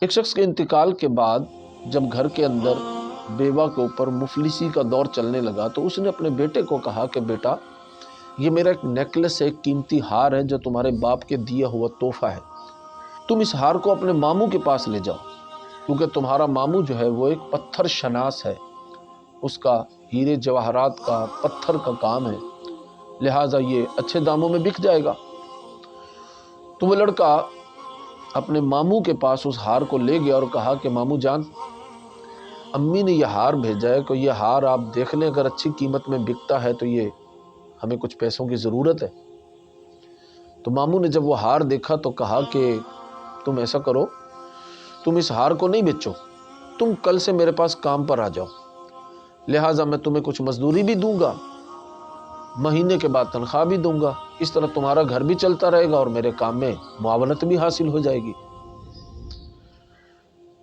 ایک شخص کے انتقال کے بعد جب گھر کے اندر بیوہ کے اوپر مفلسی کا دور چلنے لگا تو اس نے اپنے بیٹے کو کہا کہ بیٹا یہ میرا ایک نیکلس ہے، ایک قیمتی ہار ہے جو تمہارے باپ کے دیا ہوا تحفہ ہے، تم اس ہار کو اپنے ماموں کے پاس لے جاؤ، کیونکہ تمہارا ماموں جو ہے وہ ایک پتھر شناس ہے، اس کا ہیرے جواہرات کا پتھر کا کام ہے، لہٰذا یہ اچھے داموں میں بک جائے گا۔ تو وہ لڑکا اپنے ماموں کے پاس اس ہار کو لے گیا اور کہا کہ ماموں جان، امی نے یہ ہار بھیجا ہے کہ یہ ہار آپ دیکھ لیں، اگر اچھی قیمت میں بکتا ہے تو یہ ہمیں کچھ پیسوں کی ضرورت ہے۔ تو ماموں نے جب وہ ہار دیکھا تو کہا کہ تم ایسا کرو، تم اس ہار کو نہیں بیچو، تم کل سے میرے پاس کام پر آ جاؤ، لہٰذا میں تمہیں کچھ مزدوری بھی دوں گا، مہینے کے بعد تنخواہ بھی دوں گا، اس طرح تمہارا گھر بھی چلتا رہے گا اور میرے کام میں معاونت بھی حاصل ہو جائے گی۔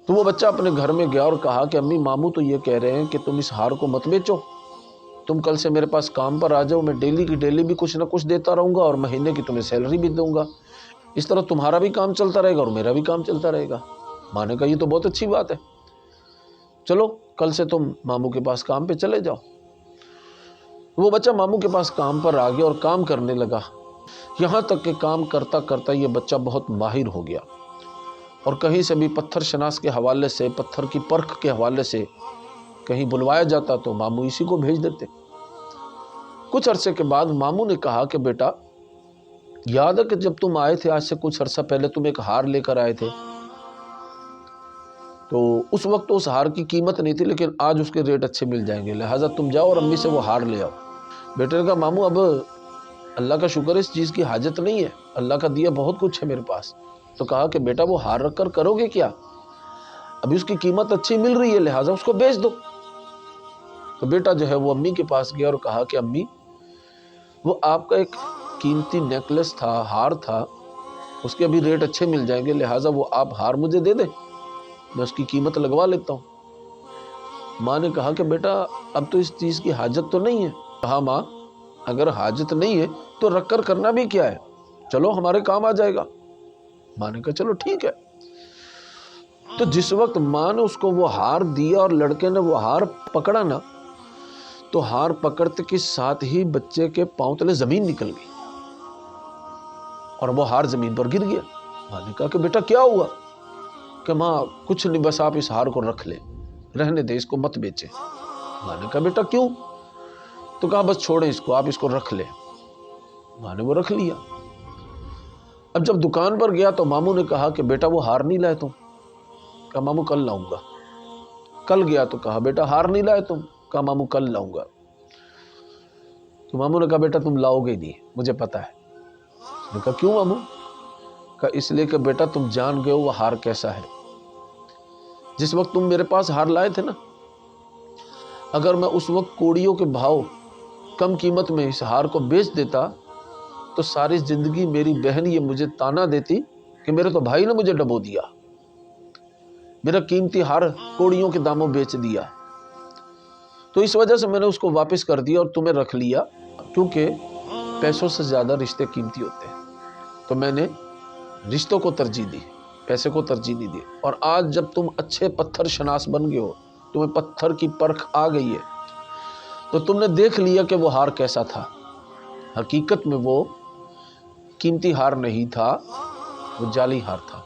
تو وہ بچہ اپنے گھر میں گیا اور کہا کہ امی ماموں تو یہ کہہ رہے ہیں کہ تم اس ہار کو مت بیچو، تم کل سے میرے پاس کام پر آ جاؤ، میں ڈیلی کی ڈیلی بھی کچھ نہ کچھ دیتا رہوں گا اور مہینے کی تمہیں سیلری بھی دوں گا، اس طرح تمہارا بھی کام چلتا رہے گا اور میرا بھی کام چلتا رہے گا۔ ماں نے کہا یہ تو بہت اچھی بات ہے، چلو کل سے تم ماموں کے پاس کام پہ چلے جاؤ۔ وہ بچہ ماموں کے پاس کام پر آ گیا اور کام کرنے لگا، یہاں تک کہ کام کرتا کرتا یہ بچہ بہت ماہر ہو گیا اور کہیں سے بھی پتھر شناس کے حوالے سے، پتھر کی پرکھ کے حوالے سے کہیں بلوایا جاتا تو ماموں اسی کو بھیج دیتے۔ کچھ عرصے کے بعد ماموں نے کہا کہ بیٹا یاد ہے کہ جب تم آئے تھے آج سے کچھ عرصہ پہلے تم ایک ہار لے کر آئے تھے، تو اس وقت تو اس ہار کی قیمت نہیں تھی لیکن آج اس کے ریٹ اچھے مل جائیں گے، لہٰذا تم جاؤ اور امی سے وہ ہار لے آؤ۔ بیٹے نے کہا ماموں اب اللہ کا شکر ہے اس چیز کی حاجت نہیں ہے، اللہ کا دیا بہت کچھ ہے میرے پاس۔ تو کہا کہ بیٹا وہ ہار رکھ کر کرو گے کیا، ابھی اس کی قیمت اچھی مل رہی ہے لہٰذا اس کو بیچ دو۔ تو بیٹا جو ہے وہ امی کے پاس گیا اور کہا کہ امی وہ آپ کا ایک قیمتی نیکلس تھا، ہار تھا، اس کے ابھی ریٹ اچھے مل جائیں گے لہٰذا وہ آپ ہار مجھے دے دیں، میں اس کی قیمت لگوا لیتا ہوں۔ ماں نے کہا کہ بیٹا اب تو اس چیز کی حاجت تو نہیں ہے۔ کہا ماں اگر حاجت نہیں ہے تو رکھ کر کرنا بھی کیا ہے، چلو ہمارے کام آ جائے گا۔ ماں نے کہا چلو ٹھیک ہے۔ تو جس وقت ماں نے اس کو وہ ہار دیا اور لڑکے نے وہ ہار پکڑا نا، تو ہار پکڑتے کے ساتھ ہی بچے کے پاؤں تلے زمین نکل گئی اور وہ ہار زمین پر گر گیا۔ ماں نے کہا کہ بیٹا کیا ہوا؟ کہ ماں کچھ نہیں، بس آپ اس ہار کو رکھ لیں، رہنے دیں، اس کو مت بیچیں۔ ماں نے کہا بیٹا کیوں؟ تو کہا بس چھوڑیں اس کو، آپ اس کو رکھ لیں۔ ماں نے وہ رکھ لیا۔ اب جب دکان پر گیا تو ماموں نے کہا کہ بیٹا وہ ہار نہیں لائے تم؟ کہا ماموں کل لاؤں گا۔ کل گیا تو کہا بیٹا ہار نہیں لائے تم؟ کہا ماموں کل لاؤں گا۔ تو ماموں نے کہا بیٹا تم لاؤ گے نہیں، مجھے پتا ہے۔ نے کہا کیوں ماموں؟ کہا اس لیے کہ بیٹا تم جان گئے ہو وہ ہار کیسا ہے۔ جس وقت تم میرے پاس ہار لائے تھے نا، اگر میں اس وقت کوڑیوں کے بھاؤ کم قیمت میں اس ہار کو بیچ دیتا تو ساری زندگی میری بہن یہ مجھے تانا دیتی کہ میرے تو بھائی نے مجھے ڈبو دیا، میرا قیمتی ہار کوڑیوں کے داموں بیچ دیا، تو اس وجہ سے میں نے اس کو واپس کر دیا اور تمہیں رکھ لیا، کیونکہ پیسوں سے زیادہ رشتے قیمتی ہوتے ہیں، تو میں نے رشتوں کو ترجیح دی، پیسے کو ترجیح نہیں دی۔ اور آج جب تم اچھے پتھر شناس بن گئے ہو، تمہیں پتھر کی پرکھ آ گئی ہے، تو تم نے دیکھ لیا کہ وہ ہار کیسا تھا۔ حقیقت میں وہ قیمتی ہار نہیں تھا، وہ جعلی ہار تھا،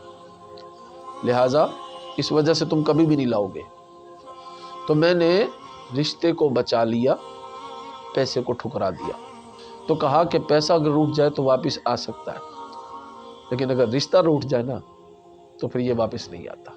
لہٰذا اس وجہ سے تم کبھی بھی نہیں لاؤ گے۔ تو میں نے رشتے کو بچا لیا، پیسے کو ٹھکرا دیا۔ تو کہا کہ پیسہ اگر روٹ جائے تو واپس آ سکتا ہے، لیکن اگر رشتہ روٹ جائے نا تو پھر یہ واپس نہیں آتا۔